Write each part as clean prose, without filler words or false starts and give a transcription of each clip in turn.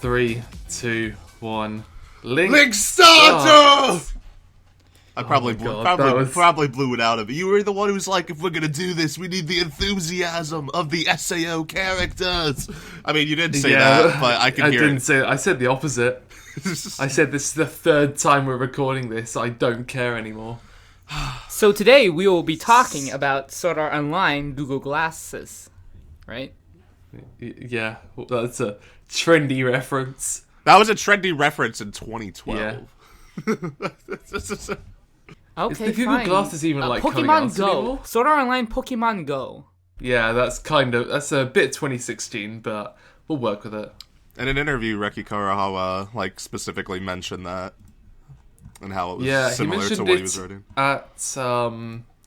3, 2, 1. Link starter! I probably God, blew it out of it. You were the one who's like, if we're gonna do this, we need the enthusiasm of the SAO characters. I mean, you didn't say that, but I can hear it. I didn't say it. I said the opposite. I said this is the third time we're recording this. I don't care anymore. So today we will be talking about Sword Art Online Google Glasses, right? Yeah, that's a trendy reference. That was a trendy reference in 2012. Yeah. Okay, is the Google fine. Glasses even coming out Pokemon Go. anymore? Sword Art Online Pokemon Go. Yeah, that's a bit 2016, but we'll work with it. In an interview, Reki Karahawa specifically mentioned that and how it was similar to what he was writing. At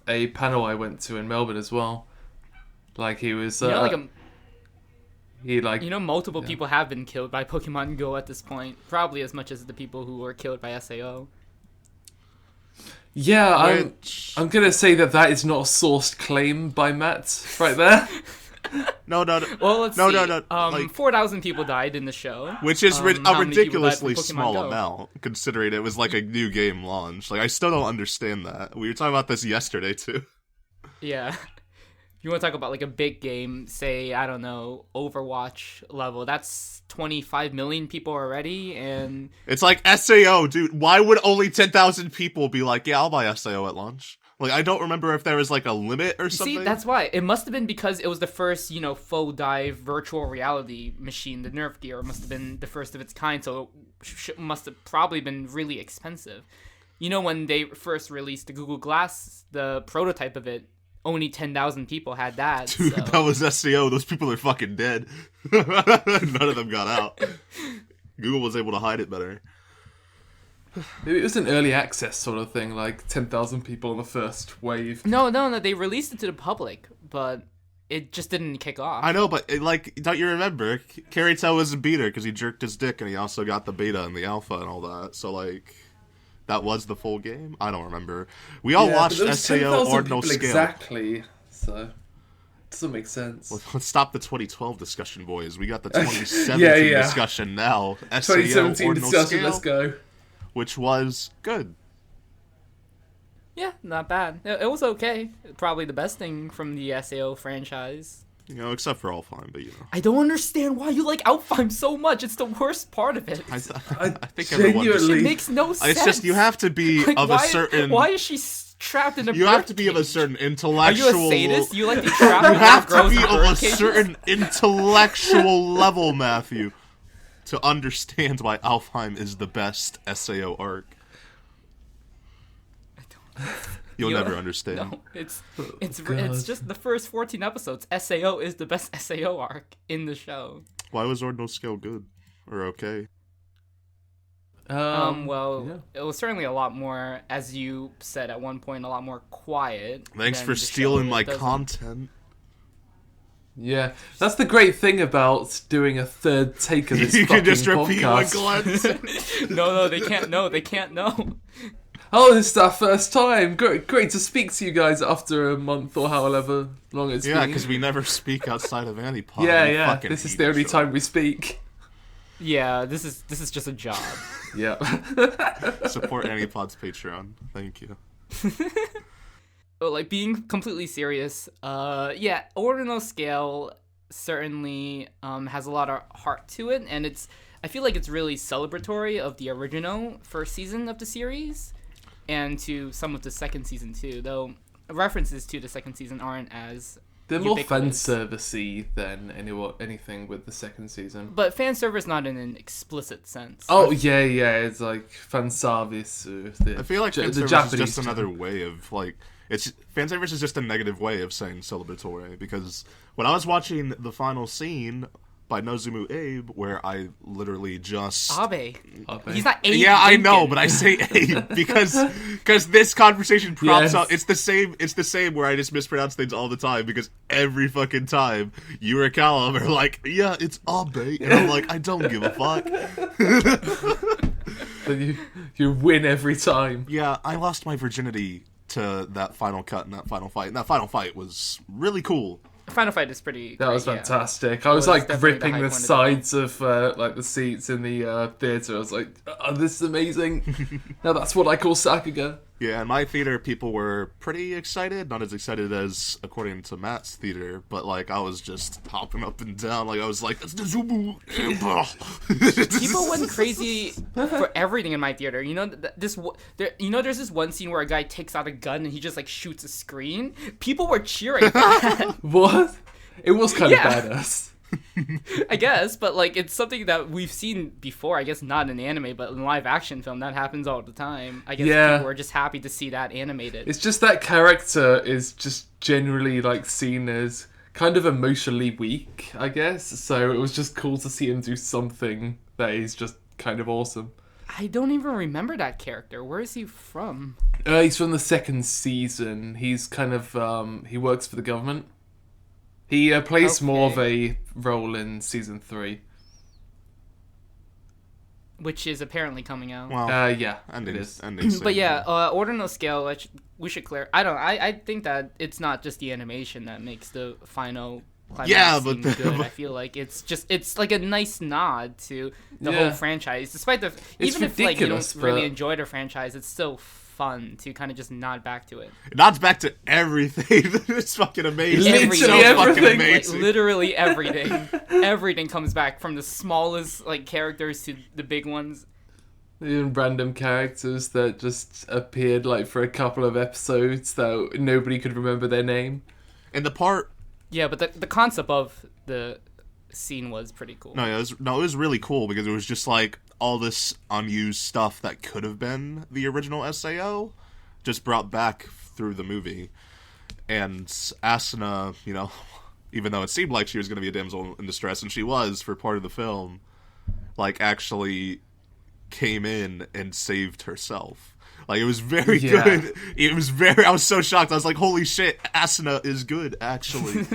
a panel I went to in Melbourne as well. Like he was multiple people have been killed by Pokemon Go at this point, probably as much as the people who were killed by SAO. Yeah, I'm gonna say that is not a sourced claim by Matt right there. No. Well, let's see. No. 4,000 people died in the show, which is a ridiculously small amount, considering it was like a new game launch. Like, I still don't understand that. We were talking about this yesterday too. Yeah. If you want to talk about like a big game, say, I don't know, Overwatch level, that's 25 million people already, and... It's like SAO, dude. Why would only 10,000 people be like, yeah, I'll buy SAO at launch? Like, I don't remember if there was like a limit or something. See, that's why. It must have been because it was the first, faux dive virtual reality machine. The Nerf gear must have been the first of its kind, so it must have probably been really expensive. When they first released the Google Glass, the prototype of it, only 10,000 people had that. Dude, so. That was SAO. Those people are fucking dead. None of them got out. Google was able to hide it better. Maybe it was an early access sort of thing, like 10,000 people on the first wave. No, they released it to the public, but it just didn't kick off. I know, but don't you remember? Kirito was a beta because he jerked his dick, and he also got the beta and the alpha and all that. So that was the full game? I don't remember. We all watched SAO Ordinal Scale. Exactly, so it doesn't make sense. Let's stop the 2012 discussion, boys. We got the 2017 discussion now. SAO 2017 Ordinal discussion, Scale, let's go. Which was good. Yeah, not bad. It was okay. Probably the best thing from the SAO franchise. Except for Alfheim, but I don't understand why you like Alfheim so much. It's the worst part of it. I think everyone it makes no sense. It's just you have to be a certain... Why is she trapped in a You have to be cage? of a certain intellectual... Are you a sadist? You like to trap You have to be of a cages? certain intellectual level, Matthew, to understand why Alfheim is the best SAO arc. You'll never understand. No, it's just the first 14 episodes. SAO is the best SAO arc in the show. Why was Ordinal Scale good? Or okay? It was certainly a lot more, as you said at one point, a lot more quiet. Thanks for stealing my content. Yeah, that's the great thing about doing a third take of this you fucking can just repeat what podcast. Glenn said. No, they can't know. They can't know. Oh, this is our first time. Great to speak to you guys after a month or however long it's been. Yeah, because we never speak outside of AniPod. Yeah. This is the only time we speak. Yeah, this is just a job. Yeah. Support AniPod's Patreon. Thank you. But being completely serious, Ordinal Scale certainly has a lot of heart to it, and I feel like it's really celebratory of the original first season of the series. And to some of the second season too, though references to the second season aren't as they're more ubiquitous. fan-servicey than anything with the second season. But fan service not in an explicit sense. Oh yeah, it's like fan service. I feel like fan service is just another way of fan service is just a negative way of saying celebratory, because when I was watching the final scene by Nozumu Abe, where I literally just... Abe. He's not Abe. Yeah, I Lincoln. know, but I say Abe because this conversation props up. It's the same where I just mispronounce things all the time, because every fucking time you or Callum are like, yeah, it's Abe, and I'm like, I don't give a fuck. But you win every time. Yeah, I lost my virginity to that final cut and that final fight. And that final fight was really cool. Final fight is pretty. That great, was yeah. fantastic. I was was like definitely the gripping high the point of the sides of like the seats in the theater. I was like, oh, this is amazing. Now that's what I call Sakuga. Yeah, in my theater, people were pretty excited. Not as excited as, according to Matt's theater, but, like, I was just hopping up and down. Like, I was like, that's the Zubu. People went crazy for everything in my theater. You know, there's this one scene where a guy takes out a gun and he just, like, shoots a screen. People were cheering for that. What? It was kind of badass. I guess, but like it's something that we've seen before. I guess not in anime, but in live action film that happens all the time. I guess people are just happy to see that animated. It's just that character is just generally like seen as kind of emotionally weak, I guess. So it was just cool to see him do something that is just kind of awesome. I don't even remember that character. Where is he from? He's from the second season. He's kind of he works for the government. He plays more of a role in season 3. Which is apparently coming out. Well, yeah, it is. But yeah, Ordinal Scale, we should clear. I think that it's not just the animation that makes the final climax seem good. I feel like it's like a nice nod to the whole franchise. Despite even if like you don't really enjoy the franchise, it's still fun to kind of just nod back to it. It nods back to everything. It's fucking amazing. Like, literally everything. Everything comes back from the smallest like characters to the big ones. Even random characters that just appeared like for a couple of episodes that nobody could remember their name. And the part... Yeah, but the concept of the scene was pretty cool. It was really cool because it was just like all this unused stuff that could have been the original SAO just brought back through the movie. And Asuna, you know, even though it seemed like she was going to be a damsel in distress, and she was for part of the film, like actually came in and saved herself. Like, it was very good. It was I was so shocked. I was like, holy shit, Asuna is good, actually.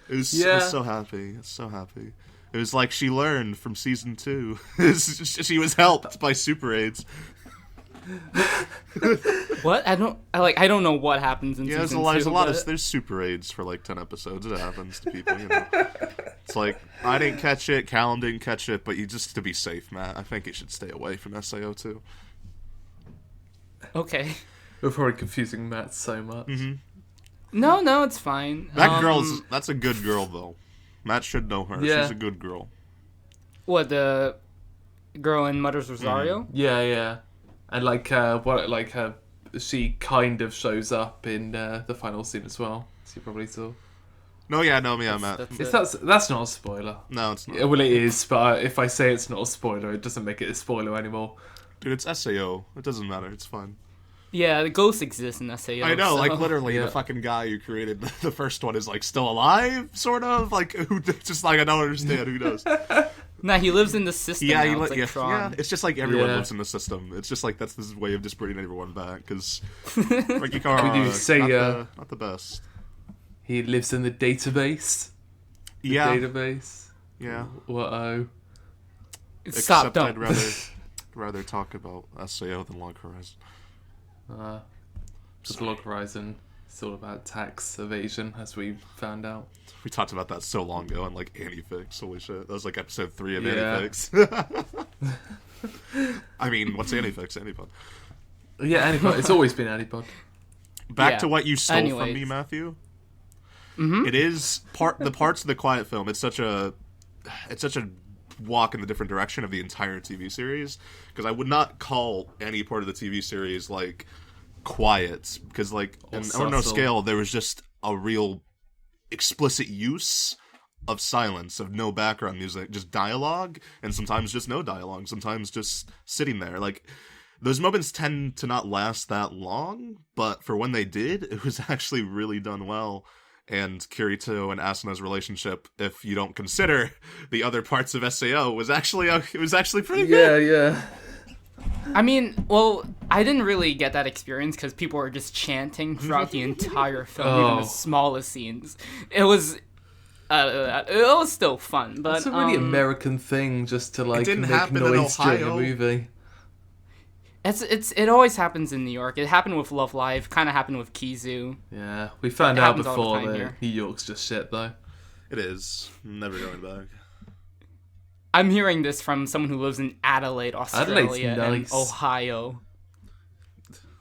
I was so happy. It was like she learned from season 2. She was helped by super aids. What? I don't know what happens in season 2. There's super aids for like 10 episodes. It happens to people, you know. It's like, I didn't catch it, Callum didn't catch it, but just to be safe, Matt, I think you should stay away from SAO 2. Okay. We're probably confusing Matt so much. Mm-hmm. No, it's fine. That's a good girl, though. Matt should know her. Yeah. She's a good girl. What, the girl in Mother's Rosario? Yeah. And she kind of shows up in the final scene as well. So you probably saw. Matt. That's not a spoiler. No, it's not. Well, it is, but if I say it's not a spoiler, it doesn't make it a spoiler anymore. Dude, it's SAO. It doesn't matter. It's fine. Yeah, the ghost exists in SAO. I know, like, literally, the fucking guy who created the first one is, like, still alive, sort of? Like, who just, like, I don't understand. Who knows? Nah, he lives in the system now. It's like Tron. Yeah, it's just like everyone lives in the system. It's just like that's this way of just bringing everyone back, because Ricky Kara, not the best. He lives in the database. Yeah. Database. Yeah. What-oh. Stop, don't. I'd rather talk about SAO than Log Horizon. Just Log Horizon, it's all about tax evasion, as we found out. We talked about that so long ago on, like, Anifix. Holy shit. That was, like, episode 3 of Anifix. I mean, what's Anifix? AniPod. Yeah, AniPod. It's always been AniPod. Back to what you stole from me, Matthew. Mm-hmm. It is the parts of the quiet film. It's such a walk in the different direction of the entire TV series, because I would not call any part of the TV series like quiet, because like in Ordinal Scale there was just a real explicit use of silence, of no background music, just dialogue, and sometimes just no dialogue, sometimes just sitting there. Like, those moments tend to not last that long, but for when they did, it was actually really done well. And Kirito and Asuna's relationship, if you don't consider the other parts of SAO, was actually pretty good. Yeah. I mean, well, I didn't really get that experience because people were just chanting throughout the entire film, even the smallest scenes. It was still fun, but it's a really American thing just to like make noise during a movie. It always happens in New York. It happened with Love Live. Kind of happened with Kizu. Yeah, we found It out happens all the before time that here. New York's just shit, though. It is. Never going back. I'm hearing this from someone who lives in Adelaide, Australia, Adelaide's nice. and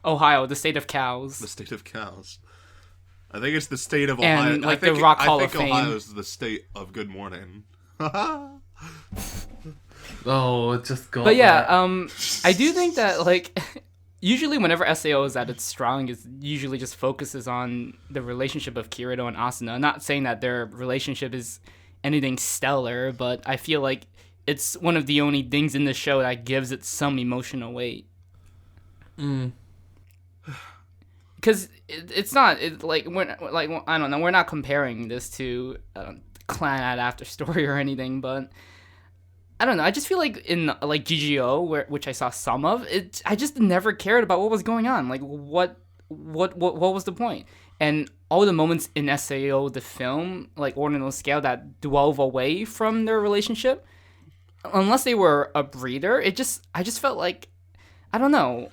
Ohio, the state of cows. The state of cows. I think it's the state of And, Ohio. like, the Rock Hall I of think Fame. Ohio is the state of Good Morning. Oh, it just got But yeah, there. I do think that, like, usually whenever SAO is at its strongest, it usually just focuses on the relationship of Kirito and Asuna. Not saying that their relationship is anything stellar, but I feel like it's one of the only things in the show that gives it some emotional weight. Because it's not I don't know, we're not comparing this to Clan at After Story or anything, but I don't know. I just feel like in like GGO, which I saw some of it, I just never cared about what was going on. Like what was the point? And all the moments in SAO, the film, like Ordinal Scale, that dwell away from their relationship, unless they were a breeder, I just felt like, I don't know.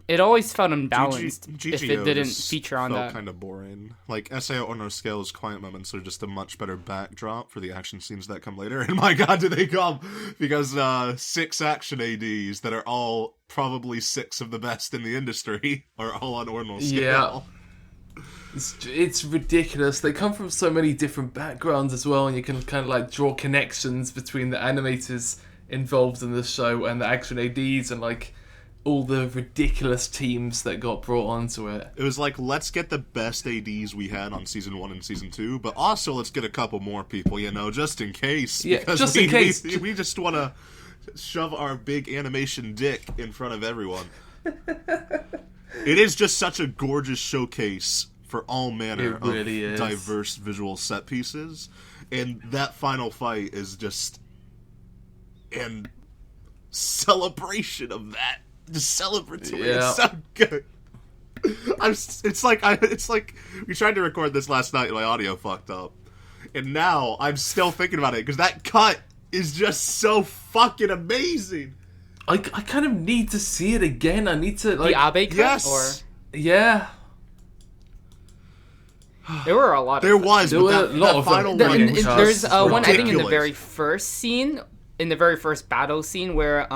It always felt unbalanced if it didn't feature on that. Kind of boring. Like SAO Ordinal Scale's quiet moments are just a much better backdrop for the action scenes that come later. And my God, do they come! Because 6 action ADs that are all probably 6 of the best in the industry are all on Ordinal Scale. Yeah. It's ridiculous. They come from so many different backgrounds as well, and you can kind of like draw connections between the animators involved in the show and the action ADs, and like all the ridiculous teams that got brought onto it. It was like, let's get the best ADs we had on Season 1 and Season 2, but also let's get a couple more people, just in case. Yeah, because just in case. We just want to shove our big animation dick in front of everyone. It is just such a gorgeous showcase for all manner really of is. diverse visual set pieces. And that final fight is just an celebration of that. Just celebratory. Yeah. It's so good. It's like we tried to record this last night and my audio fucked up. And now I'm still thinking about it because that cut is just so fucking amazing. I kind of need to see it again. I need to like The Abe cut? Yes. Or yeah. there were a lot of There cuts. was, There but were that, a lot that of final them. one The- was in- There's just one, I think, in the ridiculous. very first scene, in the very first battle scene, where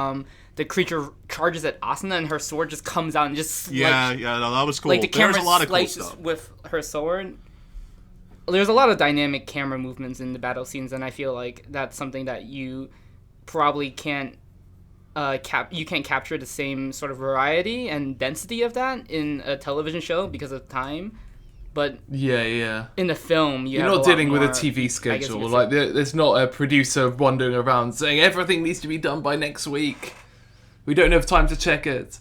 the creature charges at Asuna and her sword just comes out and just no, that was cool. like the There's camera a lot of cool slices stuff. with her sword. There's a lot of dynamic camera movements in the battle scenes, and I feel like that's something that you probably can't you can't capture the same sort of variety and density of that in a television show because of time. But Yeah. in the film, You're have not a lot dealing with a more- TV I guess you schedule. could Like say. there's not a producer wandering around saying everything needs to be done by next week. We don't have time to check it.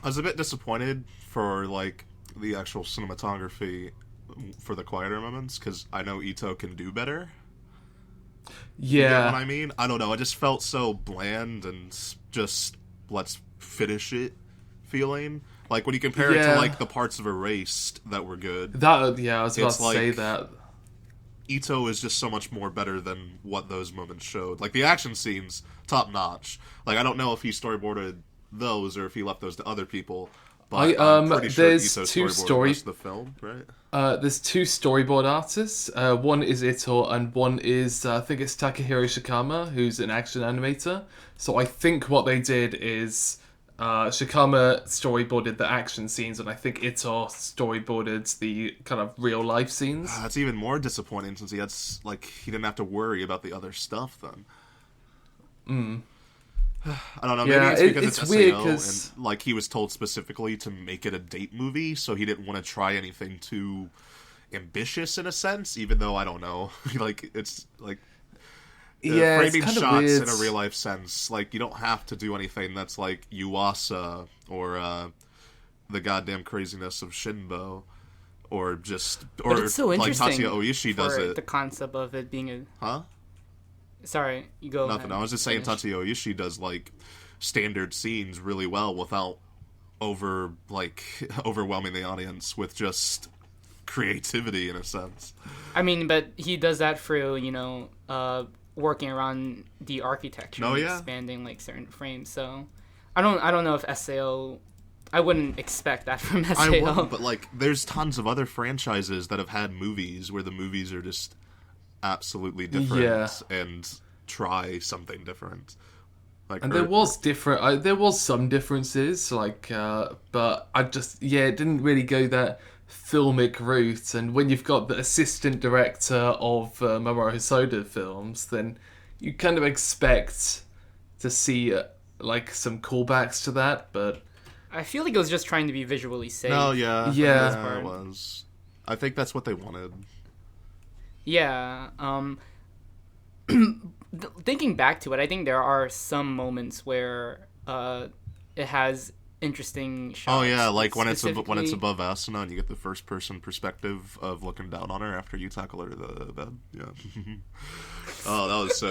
I was a bit disappointed for like the actual cinematography for the quieter moments because I know Ito can do better. You Yeah. know what I mean? I don't know. I just felt so bland and just let's finish it feeling. Like when you compare it Yeah. to like the parts of Erased that were good, I was about It's to say like- that. Ito is just so much more better than what those moments showed. Like the action scenes, top notch. Like I don't know if he storyboarded those or if he left those to other people. But I'm pretty sure there's Ito two storyboarded the rest of the film, right? There's 2 storyboard artists. One is Ito, and one is I think it's Takahiro Shikama, who's an action animator. So I think what they did is Shikama storyboarded the action scenes, and I think Ito storyboarded the kind of real life scenes. That's even more disappointing since he didn't have to worry about the other stuff then. I don't know. Maybe Yeah, it's because it's it's weird SAO 'cause- and like he was told specifically to make it a date movie, so he didn't want to try anything too ambitious in a sense. Even though I don't know, like it's like Yeah, it's framing kind of shots weird. in a real life sense. Like you don't have to do anything that's like Yuasa or the goddamn craziness of Shinbo, or But it's so like interesting Tatsuya Oishi does for it. the concept of it being a. Huh? Sorry, you go. Nothing. ahead. I was just saying Finish. Tatsuya Oishi does like standard scenes really well without overwhelming the audience with just creativity in a sense. I mean, but he does that through working around the architecture, Oh, and yeah. expanding like certain frames. So I don't know if SAO. I wouldn't expect that from SAO. I wouldn't, but like, there's tons of other franchises that have had movies where the movies are just absolutely different and try something different. Like, and there was there was some differences, like, but I just, it didn't really go that filmic route. And when you've got the assistant director of Mamoru Hosoda films, then you kind of expect to see like some callbacks to that. But I feel like it was just trying to be visually safe. No, Yeah. it was. I think that's what they wanted. Yeah. Thinking back to it, I think there are some moments where it has interesting shots. Oh yeah, like when it's specifically- above Asuna and you get the first person perspective of looking down on her after you tackle her to the bed. Yeah. Oh, that was so.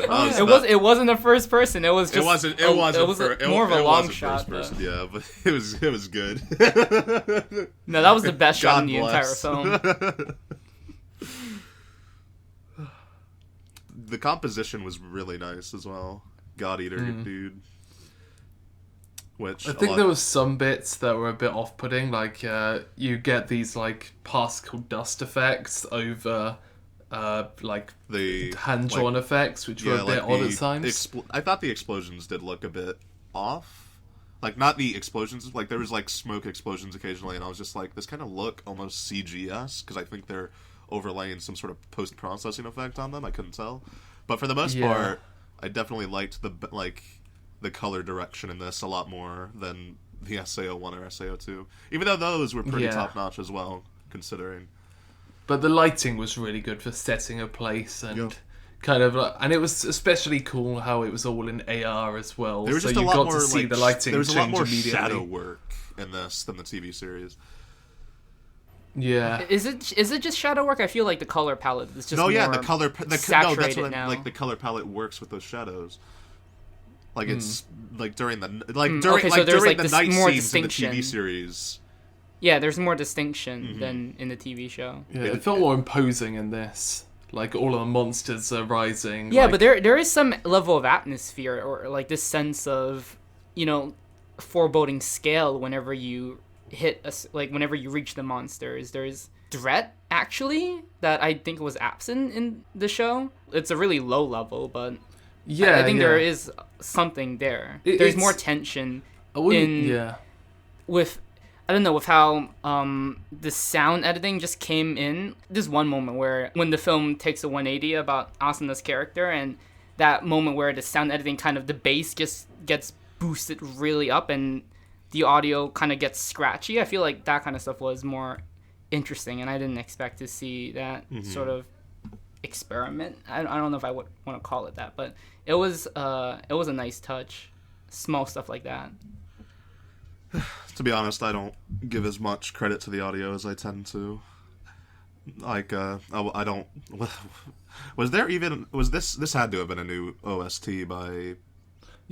It wasn't the first person. It was just. It was more of a long shot. First person, yeah, but it was good. No, that was the best shot in the bless. entire film. The composition was really nice as well. God Eater, dude. Which I think there was some bits that were a bit off-putting, like you get these like particle dust effects over like the hand-drawn effects, which were a bit odd at times. I thought the explosions did look a bit off. Like, not the explosions, like there was like smoke explosions occasionally, and I was just like, this kind of look almost CGS, because I think they're overlaying some sort of post-processing effect on them. I couldn't tell, but for the most part, I definitely liked the color direction in this a lot more than the SAO1 or SAO2, even though those were pretty top-notch as well, considering. But the lighting was really good for setting a place and kind of like, and it was especially cool how it was all in AR as well. There was just so a you lot got more to see the lighting there was a lot change more immediately. shadow work in this than the TV series. Yeah. Is it just shadow work? I feel like the color palette is just the more color. That's saturated what now. like the color palette works with those shadows. Like it's like during the there's the night more scenes in the distinction. TV series. Yeah, there's more distinction than in the TV show. Yeah, it felt more imposing in this. Like all of the monsters are rising. Yeah, like, but there is some level of atmosphere or like this sense of, foreboding scale whenever you whenever you reach the monsters. There's threat actually that I think was absent in the show. It's a really low level, but I think there is something there. There's more tension with how the sound editing just came in. There's one moment where when the film takes a 180 about Asuna's character, and that moment where the sound editing the bass just gets boosted really up and the audio kind of gets scratchy. I feel like that kind of stuff was more interesting, and I didn't expect to see that sort of experiment. I don't know if I would want to call it that, but it was a nice touch. Small stuff like that. To be honest, I don't give as much credit to the audio as I tend to. Like, I don't. Was this had to have been a new OST by?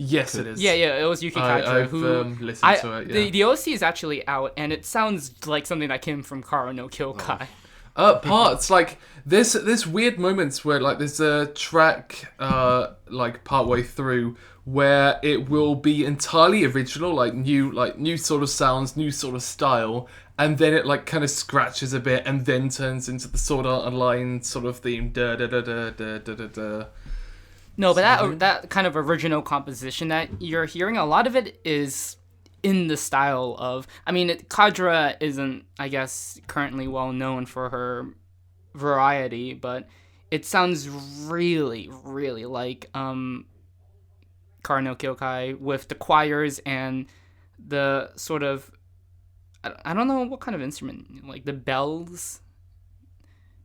Yes, it is. Yeah, it was Yuki Kaito I've listened to it. Yeah. The OST is actually out, and it sounds like something that came from Karo no Kyokai. Parts like this weird moments where like there's a track like partway through where it will be entirely original, like new sort of sounds, new sort of style, and then it like kind of scratches a bit and then turns into the Sword Art Online sort of theme. Da da da da da da da da. No, but that kind of original composition that you're hearing, a lot of it is in the style of... I mean, Kadra isn't, I guess, currently well known for her variety, but it sounds really, really like Karo no Kyokai with the choirs and the sort of... I don't know what kind of instrument, like the bells,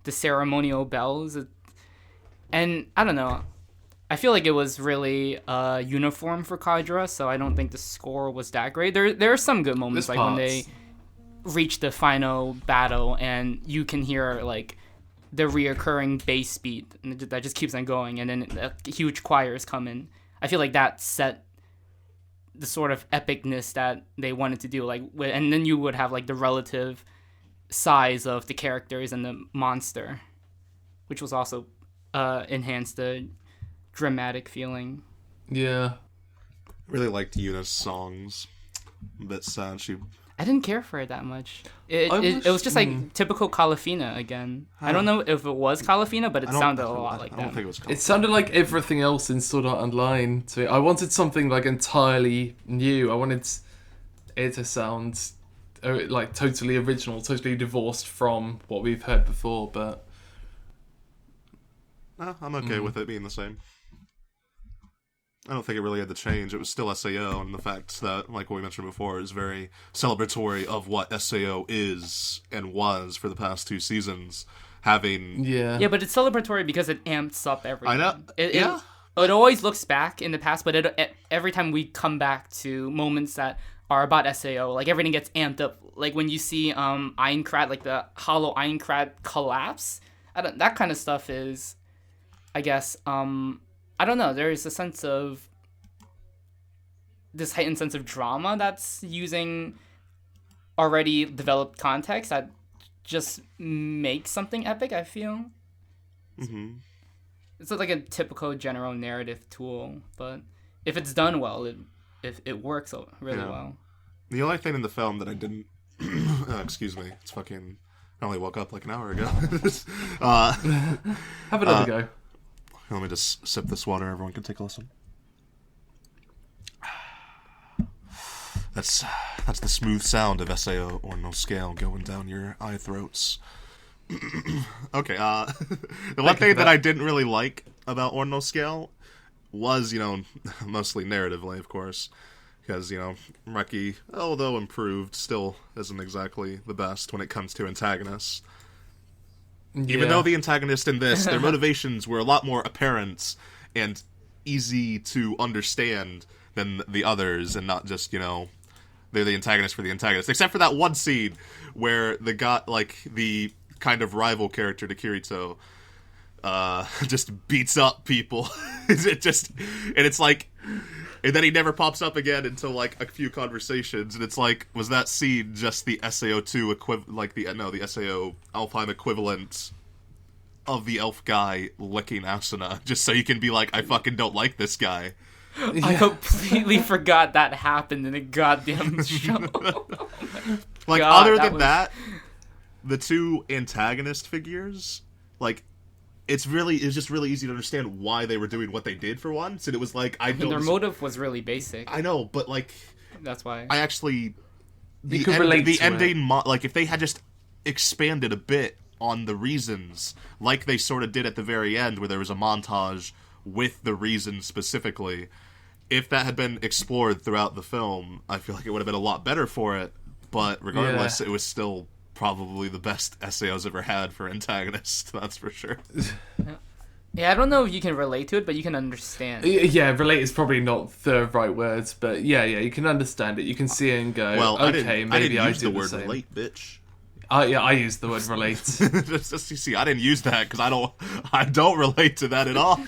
the ceremonial bells. And I don't know. I feel like it was really uniform for Kadra, so I don't think the score was that great. There are some good moments, like when they reach the final battle and you can hear like the reoccurring bass beat that just keeps on going, and then huge choirs come in. I feel like that set the sort of epicness that they wanted to do, and then you would have like the relative size of the characters and the monster, which was also enhanced the dramatic feeling. Yeah. Really liked Yuna's songs. A bit sad she... I didn't care for it that much. It was just like typical Calafina again. I don't know if it was Calafina, but it sounded a lot like that. I don't think it was Calafina. It sounded like everything else in Sword Art Online to me. I wanted something like entirely new. I wanted it to sound like totally original, totally divorced from what we've heard before, but... I'm okay with it being the same. I don't think it really had to change. It was still SAO, and the fact that, like what we mentioned before, is very celebratory of what SAO is and was for the past 2 seasons. Having... Yeah, but it's celebratory because it amps up everything. I know. It always looks back in the past, but every time we come back to moments that are about SAO, like everything gets amped up. Like when you see Aincrad, like the hollow Aincrad collapse, that kind of stuff is, I guess, I don't know, there is a sense of this heightened sense of drama that's using already developed context that just makes something epic, I feel. Mm-hmm. It's like a typical general narrative tool, but if it's done well, it works really well. The only thing in the film that I didn't... excuse me, it's fucking... I only woke up like an hour ago. Have another go. Let me just sip this water. Everyone can take a listen. That's the smooth sound of SAO Ordinal Scale going down your eye throats. Okay, the one thing that I didn't really like about Ordinal Scale was, mostly narratively, of course, because, Reki, although improved, still isn't exactly the best when it comes to antagonists. Yeah. Even though the antagonists in this, their motivations were a lot more apparent and easy to understand than the others, and not just, they're the antagonist for the antagonist. Except for that one scene where the kind of rival character to Kirito just beats up people. And then he never pops up again until like a few conversations, and it's like, was that scene just the SAO2 equivalent, the SAO Alfheim equivalent of the elf guy licking Asuna, just so you can be like, I fucking don't like this guy. Yeah. I completely forgot that happened in a goddamn show. Like, God, other than that, the 2 antagonist figures, like, it's just really easy to understand why they were doing what they did for once, and it was like, their motive was really basic. I know, but like, that's why I actually the ending, like if they had just expanded a bit on the reasons, like they sort of did at the very end, where there was a montage with the reasons specifically. If that had been explored throughout the film, I feel like it would have been a lot better for it. But regardless, it was still probably the best SAO's ever had for antagonists, that's for sure. Yeah, I don't know if you can relate to it, but you can understand. Yeah, relate is probably not the right words, but yeah, you can understand it. You can see it and go, well, okay, maybe I use do the word same. Relate, bitch. I use the word relate. Just, you see, I didn't use that because I don't relate to that at all.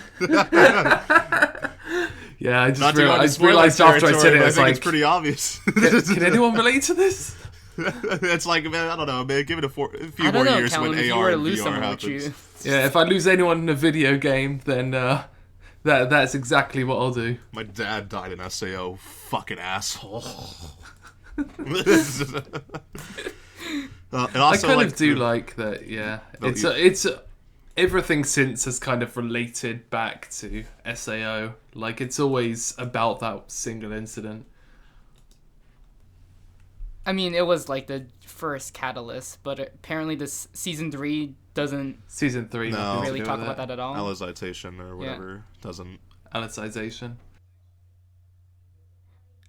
Yeah, I just realized after I said it, it's like, it's pretty obvious. Can anyone relate to this? It's like, man, I don't know, man. Give it a few more years Callum, when if AR and lose VR happens. Yeah, if I lose anyone in a video game, then that's exactly what I'll do. My dad died in SAO. Fucking asshole. And also, I kind of do like that. Yeah, it's everything since has kind of related back to SAO. Like, it's always about that single incident. I mean, it was like the first catalyst, but apparently this season 3 doesn't. Season 3 no, really talk about that at all. Alicization or whatever doesn't. Alicization.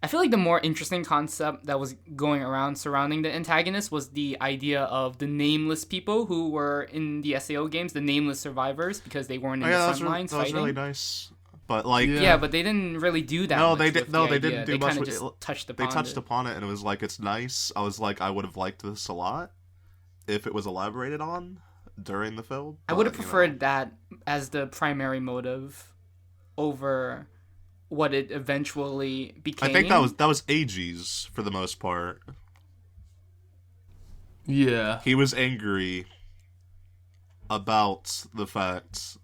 I feel like the more interesting concept that was going around surrounding the antagonist was the idea of the nameless people who were in the SAO games, the nameless survivors, because they weren't in the front lines fighting. That was really nice. But like, yeah, but they didn't really do that. No, much they did. No, they didn't do they much. Kind of just touched upon. They touched upon it, and it was like, it's nice. I was like, I would have liked this a lot if it was elaborated on during the film. I would have preferred that as the primary motive over what it eventually became. I think that was Aegis for the most part. Yeah, he was angry about the fact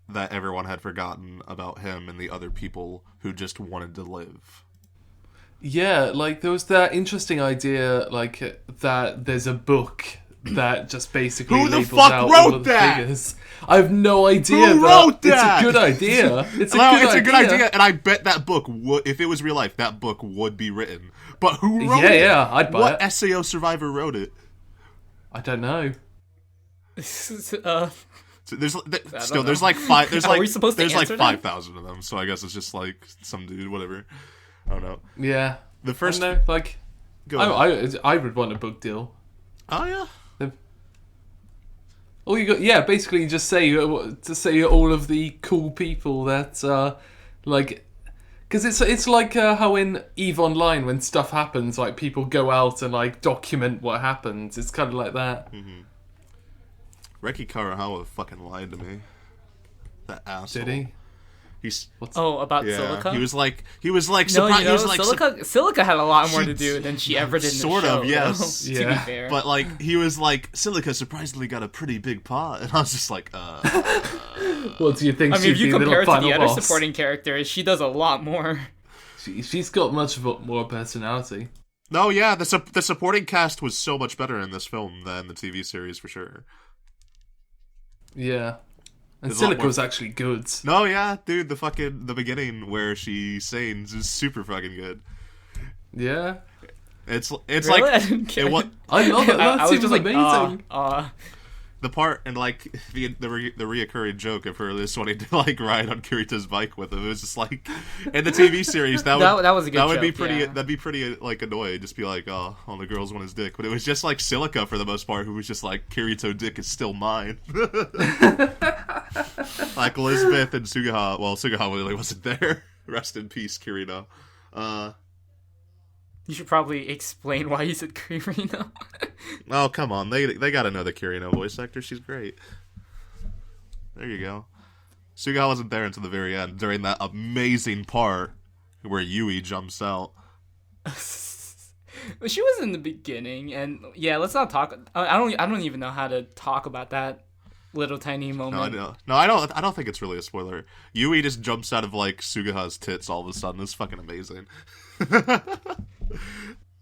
that everyone had forgotten about him and the other people who just wanted to live. Yeah, like there was that interesting idea, like that there's a book that just basically Who the labels fuck out wrote all of the that? figures. I have no idea. Who but wrote that? It's a good idea. It's a good idea, and I bet that book would, if it was real life, that book would be written. But who wrote it? Yeah, I'd buy What it. SAO survivor wrote it? I don't know. So there's like five. There's Are like we supposed to there's like answer that? 5,000 of them. So I guess it's just like some dude, whatever. I don't know. Yeah. The first. I don't know, like, Go ahead. I would want a book deal. Oh yeah. All you got, yeah, basically just say all of the cool people that like, because it's like how in EVE Online when stuff happens, like people go out and like document what happens. It's kind of like that. Mm-hmm. Reki Karahawa fucking lied to me. That asshole. Did he? He's About yeah. Silica? He was like No, surprised. He was like Silica had a lot more to do than she ever did in the sort show. of, yes. To be Yeah. fair. But like he was like Silica surprisingly got a pretty big part, and I was just like, What do you think? I mean, if you compare it to the other boss? supporting characters, she does a lot more. She's got much more personality. No, yeah, the supporting cast was so much better in this film than the TV series for sure. Yeah. And There's a lot Silica more- was actually good. No, yeah, dude, the beginning where she sings is super fucking good. Yeah. It's Really? like I didn't care. it, what I love it. I That was seems just like, amazing. the part and like the reoccurring joke of her just wanting to like ride on Kirita's bike with him. It was just like in the TV series that was a good that would be joke, pretty yeah. that'd be pretty like annoying. Just be like, oh, all the girls want his dick, but it was just like Silica for the most part, who was just like Kirito dick is still mine. Like Elizabeth and Sugaha. Well, Sugaha really wasn't there. Rest in peace, Kirito. You should probably explain why you said Kirino. Oh, come on. They gotta know the Kirino voice actor. She's great. There you go. Sugaha wasn't there until the very end, during that amazing part where Yui jumps out. She was in the beginning, and yeah, let's not talk. I don't even know how to talk about that little tiny moment. No, I don't think it's really a spoiler. Yui just jumps out of like Sugaha's tits all of a sudden. It's fucking amazing.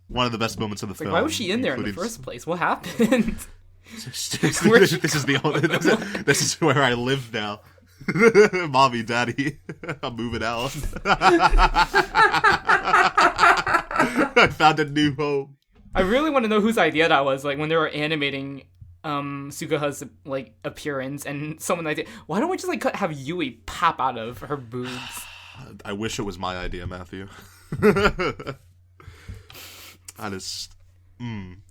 One of the best moments of the film. Why was she in there in the first place? What happened? This is where I live now. Mommy, daddy, I'm moving out. I found a new home. I really want to know whose idea that was. Like when they were animating Sugaha's like appearance, and someone like, why don't we just like have Yui pop out of her boobs? I wish it was my idea, Matthew. That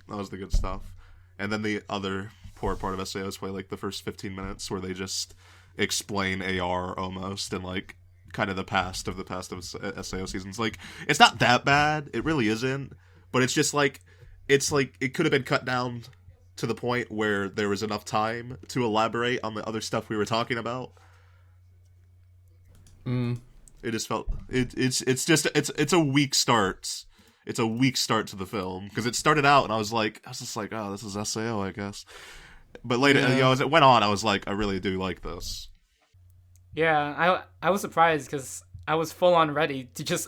was the good stuff. And then the other poor part of SAO's play, like the first 15 minutes, where they just explain AR almost, and like kind of the past of SAO seasons. Like, it's not that bad, it really isn't, but it's just like, it could have been cut down to the point where there was enough time to elaborate on the other stuff we were talking about. It just felt it's a weak start. It's a weak start to the film because it started out and I was just like, oh, this is SAO, I guess. But later, as it went on, I was like, I really do like this. Yeah, I was surprised because I was full on ready to just.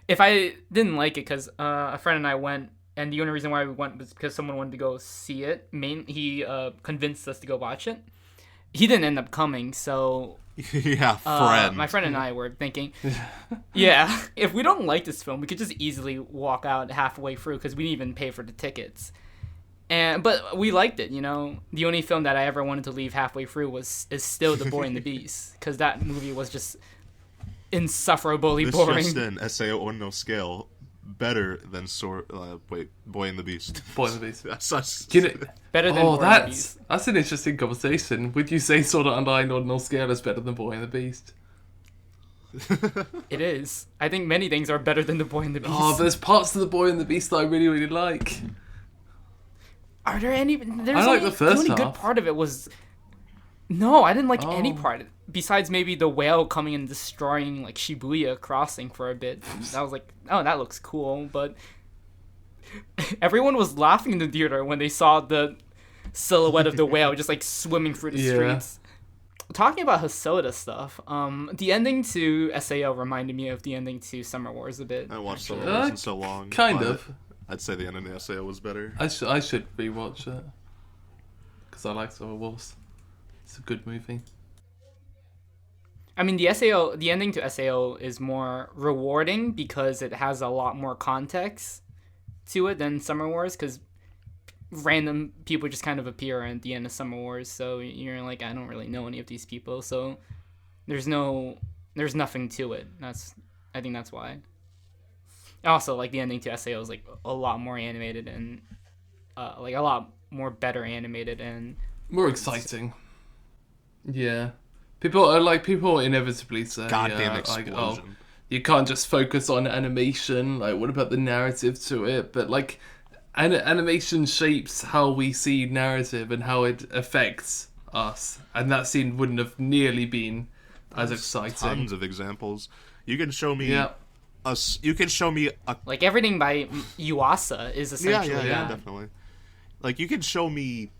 If I didn't like it, because a friend and I went, and the only reason why we went was because someone wanted to go see it. He convinced us to go watch it. He didn't end up coming, so. Yeah, friend. My friend and I were thinking, yeah, if we don't like this film, we could just easily walk out halfway through because we didn't even pay for the tickets. But we liked it, you know. The only film that I ever wanted to leave halfway through is still The Boy and the Beast, because that movie was just insufferably boring. This just in, SAO Ordinal Scale, better than Boy and the Beast. Boy and the Beast. That's such... Better than Boy and the Beast. That's an interesting conversation. Would you say Sword Art Online Ordinal Scale is better than Boy and the Beast? It is. I think many things are better than The Boy and the Beast. Oh, there's parts of The Boy and the Beast that I really, really like. Are there any? There's I like only, the first only half. good part of it was. No, I didn't like any part. Besides maybe the whale coming and destroying like Shibuya Crossing for a bit. I was like, oh, that looks cool. But everyone was laughing in the theater when they saw the silhouette of the whale just like swimming through the streets. talking about Hosoda stuff, the ending to SAO reminded me of the ending to Summer Wars a bit. I watched actually. Summer Wars in so long. Kind but of. I'd say the ending to SAO was better. I should rewatch it because I like Summer Wars. It's a good movie. I mean, the ending to SAO is more rewarding because it has a lot more context to it than Summer Wars, because random people just kind of appear at the end of Summer Wars, so you're like, I don't really know any of these people, so there's nothing to it. I think that's why. Also, like, the ending to SAO is like a lot more animated and like a lot more better animated and more exciting. Yeah. People inevitably say, Goddamn like, explosion. you can't just focus on animation. Like, what about the narrative to it? But like, animation shapes how we see narrative and how it affects us. And that scene wouldn't have nearly been as exciting. Tons of examples. You can show me. Yeah. You can show me a. Like, everything by Yuasa is essentially Yeah, definitely. Like, you can show me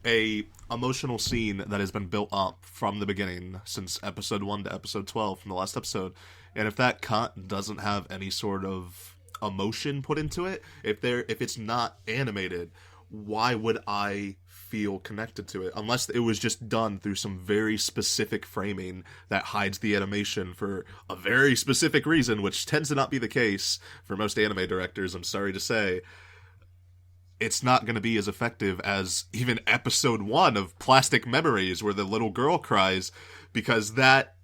a emotional scene that has been built up from the beginning since episode 1 to episode 12 from the last episode, and if that cut doesn't have any sort of emotion put into it, if it's not animated, why would I feel connected to it? Unless it was just done through some very specific framing that hides the animation for a very specific reason, which tends to not be the case for most anime directors, I'm sorry to say. It's not going to be as effective as even episode 1 of Plastic Memories, where the little girl cries, because that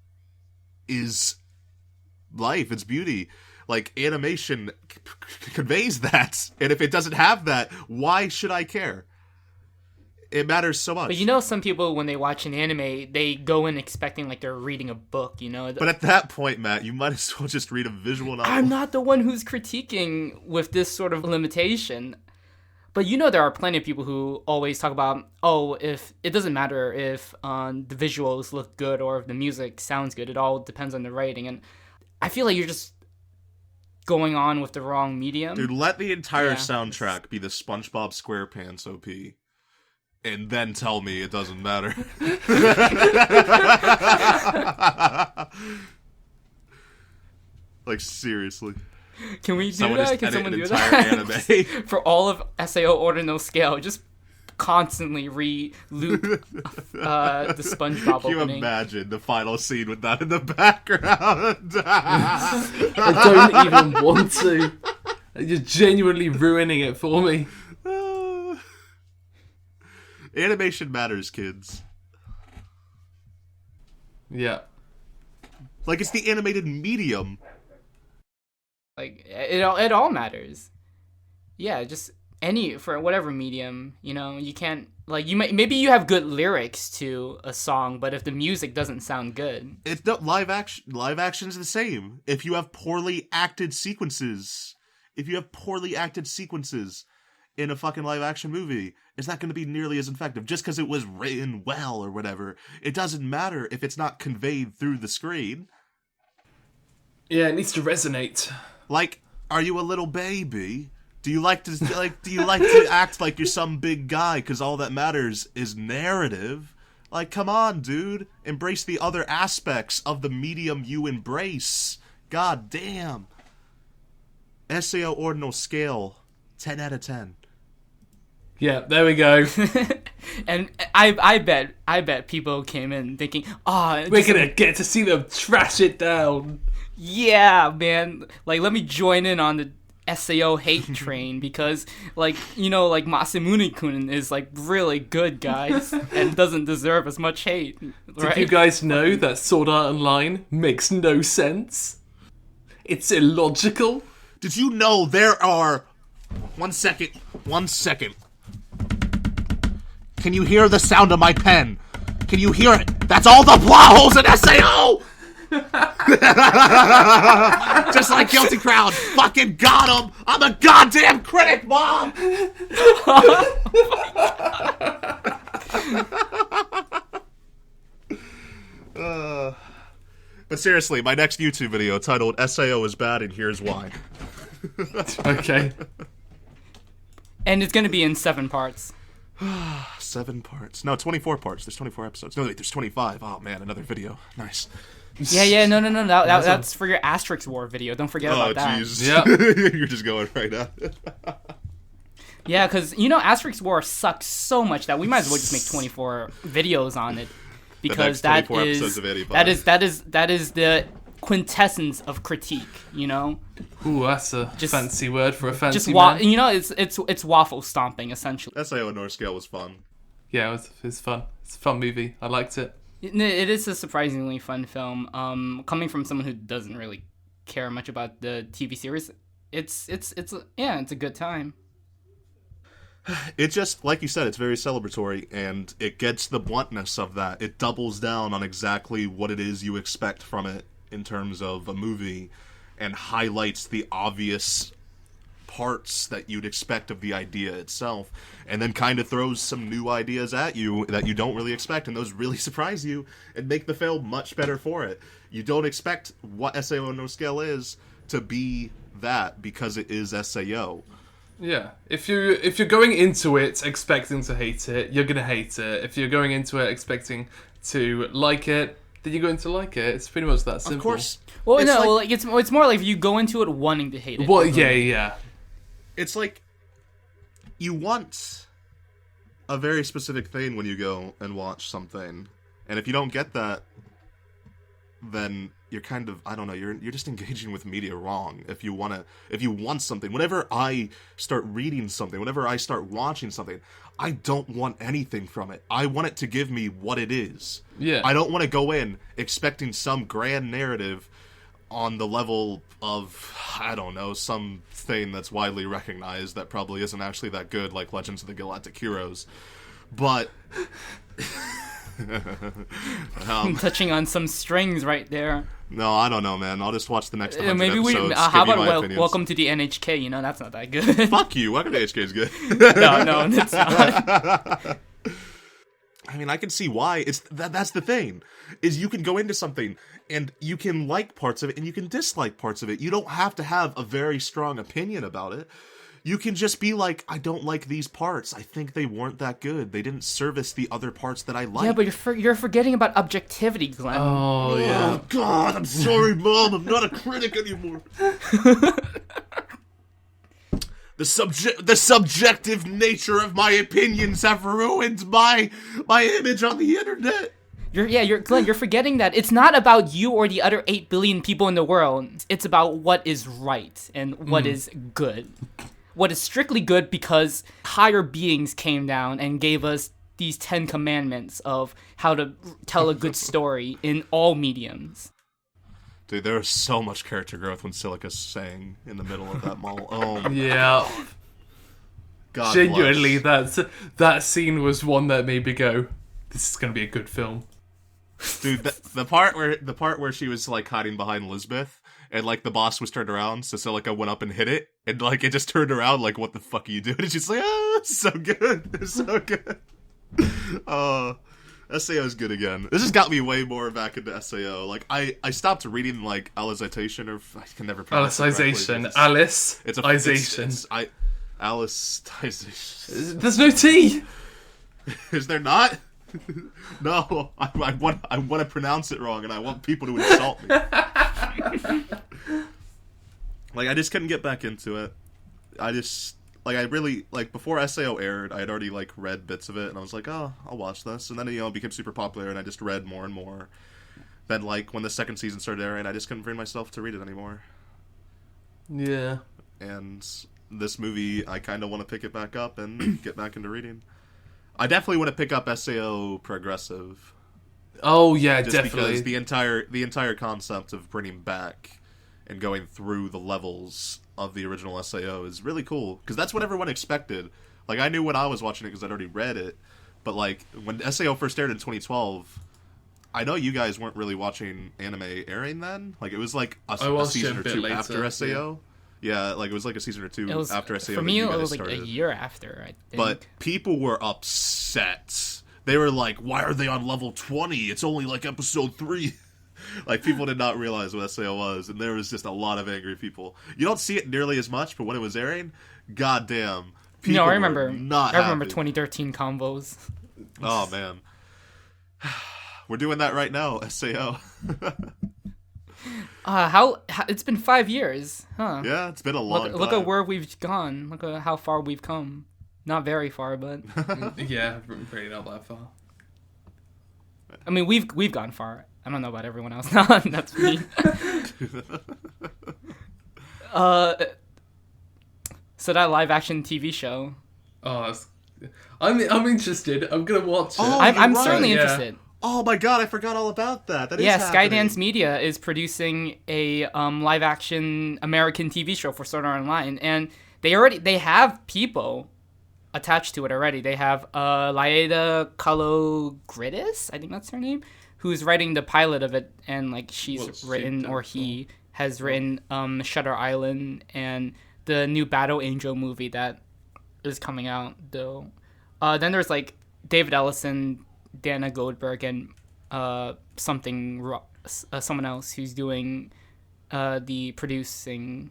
is life, it's beauty. Like, animation conveys that, and if it doesn't have that, why should I care? It matters so much. But you know, some people, when they watch an anime, they go in expecting like they're reading a book, you know? But at that point, Matt, you might as well just read a visual novel. I'm not the one who's critiquing with this sort of limitation. But you know, there are plenty of people who always talk about, if it doesn't matter if the visuals look good or if the music sounds good. It all depends on the writing. And I feel like you're just going on with the wrong medium. Dude, let the entire soundtrack be the SpongeBob SquarePants OP, and then tell me it doesn't matter. Like, seriously. Can we do that? Can someone do that? Anime. For all of SAO Ordinal Scale, just constantly loop the SpongeBob Can you opening. imagine the final scene with that in the background? I don't even want to. You're genuinely ruining it for me. Animation matters, kids. Yeah. Like, it's the animated medium. Like, it all matters. Yeah, just for whatever medium, you know, you can't, like, maybe you have good lyrics to a song, but if the music doesn't sound good, It's no, live action is the same. If you have poorly acted sequences in a fucking live action movie, it's not going to be nearly as effective just because it was written well or whatever. It doesn't matter if it's not conveyed through the screen. Yeah, it needs to resonate. Like, are you a little baby? Do you like to act like you're some big guy because all that matters is narrative? Like, come on, dude. Embrace the other aspects of the medium you embrace. God damn. SAO Ordinal Scale, 10 out of 10. Yeah, there we go. and I bet people came in thinking, we're gonna get to see them trash it down. Yeah, man. Like, let me join in on the SAO hate train because, like, you know, like, Masamune-kun is, like, really good, guys, and doesn't deserve as much hate, right? Did you guys know that Sword Art Online makes no sense? It's illogical. Did you know there are... One second. Can you hear the sound of my pen? Can you hear it? That's all the plot holes in SAO! Just like Guilty Crown. Fucking got him! I'm a goddamn critic, Mom! But seriously, my next YouTube video titled SAO is bad and here's why. Okay. And it's gonna be in 7 parts. 7 parts. No, 24 parts. There's 24 episodes. No, wait, there's 25. Oh, man, another video. Nice. Yeah, no. That's for your Asterix War video. Don't forget about that. Oh, jeez. Yeah. You're just going right at it. Yeah, because, you know, Asterix War sucks so much that we might as well just make 24 videos on it. Because that is the quintessence of critique, you know? Ooh, that's a fancy word for a fancy just man. You know, it's waffle stomping, essentially. SAO Ordinal Scale was fun. Yeah, it was fun. It's a fun movie. I liked it. It is a surprisingly fun film. Coming from someone who doesn't really care much about the TV series, it's a good time. It just, like you said, it's very celebratory, and it gets the bluntness of that. It doubles down on exactly what it is you expect from it in terms of a movie, and highlights the obvious parts that you'd expect of the idea itself, and then kind of throws some new ideas at you that you don't really expect, and those really surprise you and make the film much better for it. You don't expect what SAO No Scale is to be that, because it is SAO. Yeah, if you're going into it expecting to hate it, you're gonna hate it. If you're going into it expecting to like it, then you're going to like it. It's pretty much that simple. Of course. Well, it's more like if you go into it wanting to hate it. Well, yeah. It's like you want a very specific thing when you go and watch something, and if you don't get that, then you're kind of, I don't know, you're just engaging with media wrong. If you want something, whenever I start reading something, whenever I start watching something, I don't want anything from it. I want it to give me what it is. Yeah. I don't want to go in expecting some grand narrative on the level of, I don't know, something that's widely recognized that probably isn't actually that good, like Legends of the Galactic Heroes. But touching on some strings right there. No, I don't know, man. I'll just watch the next 100 maybe episodes. how about Welcome to the NHK? You know, that's not that good. Fuck you. Welcome to NHK is good. No, it's not. I mean, I can see why. That's the thing, is you can go into something and you can like parts of it and you can dislike parts of it. You don't have to have a very strong opinion about it. You can just be like, I don't like these parts. I think they weren't that good. They didn't service the other parts that I like. Yeah, but you're forgetting about objectivity, Glen. Oh, yeah. Oh, God, I'm sorry, Mom. I'm not a critic anymore. The subjective nature of my opinions have ruined my image on the internet. Glenn, you're forgetting that it's not about you or the other 8 billion people in the world. It's about what is right and what is good. What is strictly good because higher beings came down and gave us these 10 commandments of how to tell a good story in all mediums. Dude, there was so much character growth when Silica sang in the middle of that mall. Oh, yeah. God Genuinely, bless. that scene was one that made me go, this is going to be a good film. Dude, the part where she was like hiding behind Elizabeth, and like the boss was turned around, so Silica went up and hit it, and like it just turned around like, what the fuck are you doing? And she's like, oh, it's so good. It's so good. SAO is good again. This has got me way more back into SAO. Like I stopped reading like Alicization, or I can never pronounce it correctly. Alicization. Alicization. There's no T. Is there not? No, I want to pronounce it wrong, and I want people to insult me. Like, I just couldn't get back into it. I really, like, before SAO aired, I had already, like, read bits of it, and I was like, oh, I'll watch this. And then, you know, it became super popular, and I just read more and more. Then, like, when the second season started airing, I just couldn't bring myself to read it anymore. Yeah. And this movie, I kind of want to pick it back up and get back into reading. I definitely want to pick up SAO Progressive. Oh, yeah, just definitely. Because the entire concept of bringing back and going through the levels of the original SAO is really cool, because that's what everyone expected. Like, I knew when I was watching it because I'd already read it, but like when SAO first aired in 2012, I know you guys weren't really watching anime airing then. Like, it was like a season or two later, after SAO. Yeah, like it was like a season or two after SAO. For me, it was like a year after, I think. But people were upset. They were like, why are they on level 20? It's only like episode 3. Like, people did not realize what SAO was, and there was just a lot of angry people. You don't see it nearly as much, but when it was airing, goddamn, People I were remember. not I remember happy. 2013 combos. Oh man, we're doing that right now. SAO. How it's been 5 years, huh? Yeah, it's been a long time. Look at where we've gone. Look at how far we've come. Not very far, but Yeah, really not that far. I mean we've gone far. I don't know about everyone else. No, that's me. So that live action TV show. Oh, I'm interested. I'm gonna watch it. Oh, I'm you're certainly right. interested. Oh my god, I forgot all about that. That is Yeah, happening. Skydance Media is producing a live action American TV show for Sword Art Online, and they have people attached to it already. They have Laeda Kalogridis, I think that's her name, who's writing the pilot of it, and like she's written, or he has written Shutter Island and the new Battle Angel movie that is coming out though. Then there's like David Ellison, Dana Goldberg, and someone else who's doing the producing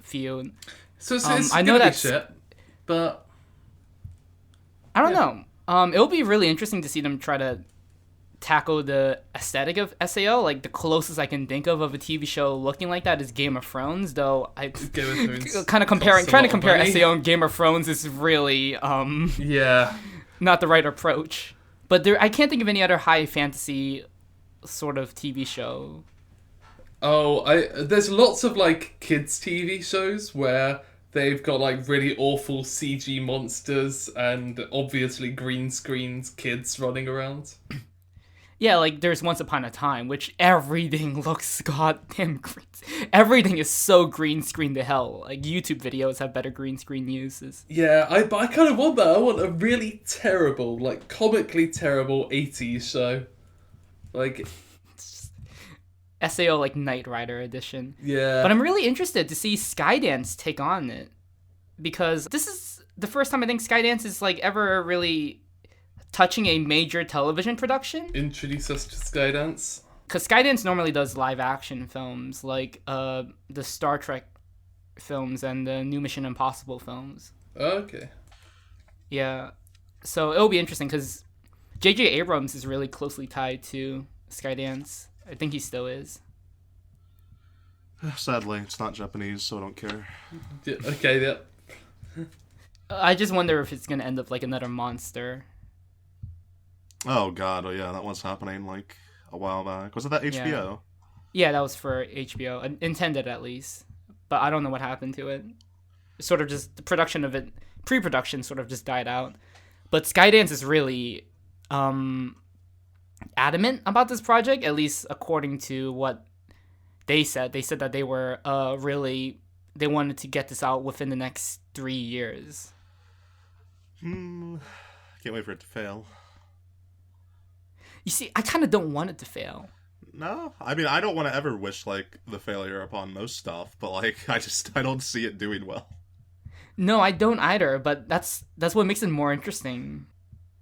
field. So it's I know gonna be that's shit, but I don't know. It'll be really interesting to see them try to tackle the aesthetic of SAO. Like the closest I can think of a TV show looking like that is Game of Thrones. Though I Game of Thrones kind of trying costs a to lot of compare money. SAO and Game of Thrones is really yeah. not the right approach. But I can't think of any other high fantasy sort of TV show. There's lots of like kids TV shows where they've got like really awful CG monsters and obviously green screens kids running around. Yeah, like there's Once Upon a Time, which everything looks goddamn green. Everything is so green screen to hell. Like YouTube videos have better green screen uses. Yeah, but I kind of want that. I want a really terrible, like comically terrible 80s show. Like SAO like Knight Rider edition. Yeah. But I'm really interested to see Skydance take on it, because this is the first time I think Skydance is like ever really touching a major television production. Introduce us to Skydance. Because Skydance normally does live action films like the Star Trek films and the new Mission Impossible films. Okay. Yeah. So it'll be interesting because J.J. Abrams is really closely tied to Skydance. I think he still is. Sadly, it's not Japanese, so I don't care. Yeah, okay, yeah. I just wonder if it's going to end up like another monster. Oh god, oh yeah, that was happening like a while back. Was it that HBO? Yeah, that was for HBO, intended at least. But I don't know what happened to it. Sort of just the production of it, pre-production sort of just died out. But Skydance is really adamant about this project, at least according to what they said. They said that they were they wanted to get this out within the next 3 years. Can't wait for it to fail. You see, I kind of don't want it to fail. No, I mean I don't want to ever wish like the failure upon most stuff, but like I don't see it doing well. No, I don't either. But that's what makes it more interesting,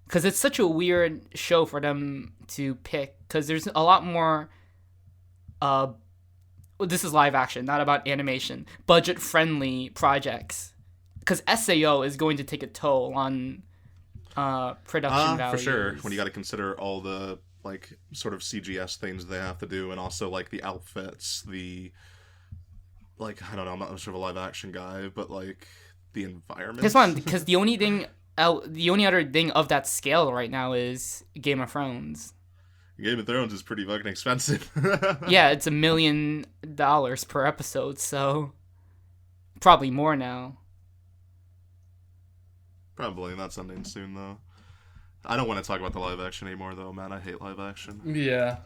because it's such a weird show for them to pick. Because there's a lot more. This is live action, not about animation. Budget friendly projects, because SAO is going to take a toll on production values. For sure. When you got to consider all the like sort of CGS things they have to do, and also like the outfits, the like I don't know, I'm not much of a live action guy, but like the environment. This one, because the only other thing of that scale right now is Game of Thrones. Game of Thrones is pretty fucking expensive. Yeah, it's $1 million per episode, so probably more now. Probably not ending soon though. I don't want to talk about the live action anymore though, man. I hate live action. Yeah.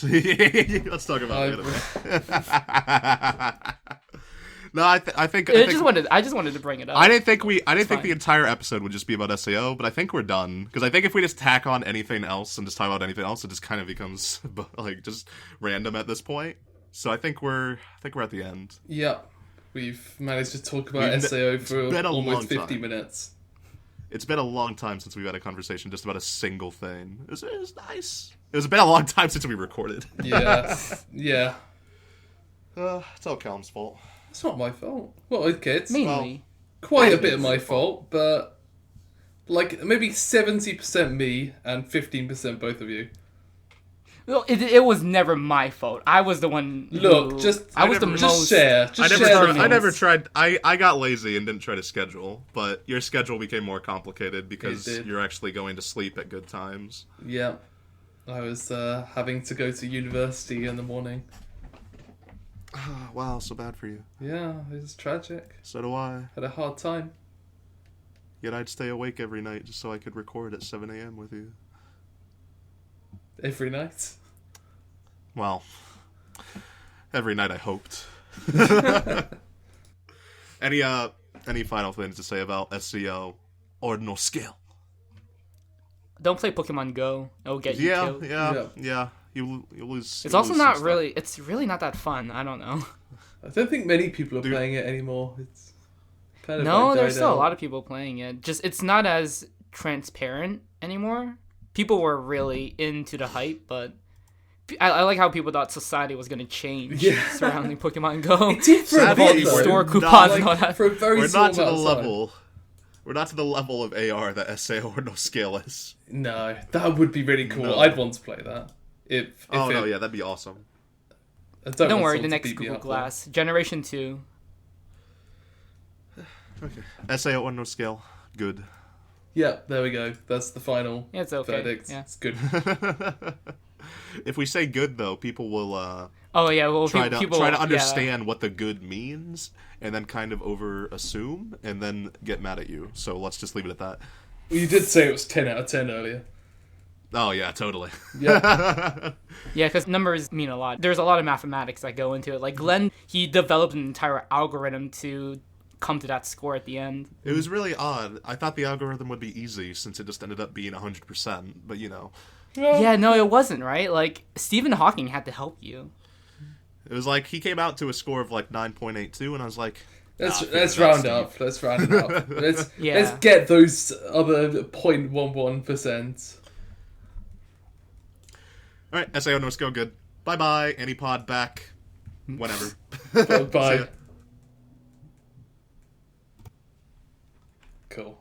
Let's talk about the anime. No, I think I just wanted to bring it up. I didn't think the entire episode would just be about SAO, but I think we're done, because I think if we just tack on anything else and just talk about anything else, it just kind of becomes like just random at this point. So I think we're at the end. Yeah. We've managed to talk about SAO for almost 50 minutes. It's been a long time since we've had a conversation just about a single thing. It was nice. It's been a long time since we recorded. Yeah. Yeah. It's all Callum's fault. It's not my fault. What with kids? Mainly. quite a bit of my fault, but like maybe 70% me and 15% both of you. Well, it was never my fault. I was the one. Look, I was the most. share. I never tried. I got lazy and didn't try to schedule, but your schedule became more complicated because you're actually going to sleep at good times. Yeah, I was having to go to university in the morning. Wow, so bad for you. Yeah, it was tragic. So do I. Had a hard time. Yet I'd stay awake every night just so I could record at 7 a.m. with you. Every night? Well, every night I hoped. Any final things to say about SCO Ordinal Scale? Don't play Pokemon Go. It'll get you killed. Yeah. You lose. It's also not really. It's really not that fun. I don't know. I don't think many people are playing it anymore. It's kind of no. like There's still out. a lot of people playing it. Just it's not as transparent anymore. People were really into the hype, but I like how people thought society was going to change surrounding Pokemon Go. It did for a bit, though. Store coupons and all that. For a very We're small not to the amount of level. We're not to the level of AR that SA Ordinal Scale is. No, that would be really cool. No. I'd want to play that. That'd be awesome. Don't worry, the next Google Glass. Generation 2. Okay. SA Ordinal Scale. Good. Yeah, there we go. That's the final it's okay. verdict. Yeah. It's good. If we say good, though, people will try to understand what the good means and then kind of over-assume and then get mad at you. So let's just leave it at that. Well, you did say it was 10 out of 10 earlier. Oh, yeah, totally. Yeah. Yeah, because numbers mean a lot. There's a lot of mathematics that go into it. Like, Glen, he developed an entire algorithm to come to that score at the end. It was really odd. I thought the algorithm would be easy since it just ended up being 100%, but you know. Yeah, no, it wasn't, right? Like, Stephen Hawking had to help you. It was like, he came out to a score of like 9.82, and I was like, Let's round up. Let's round it up. Let's get those other 0.11%. Alright, SAO no skill, good. Bye-bye, AniPod back. Whenever. Bye. Cool.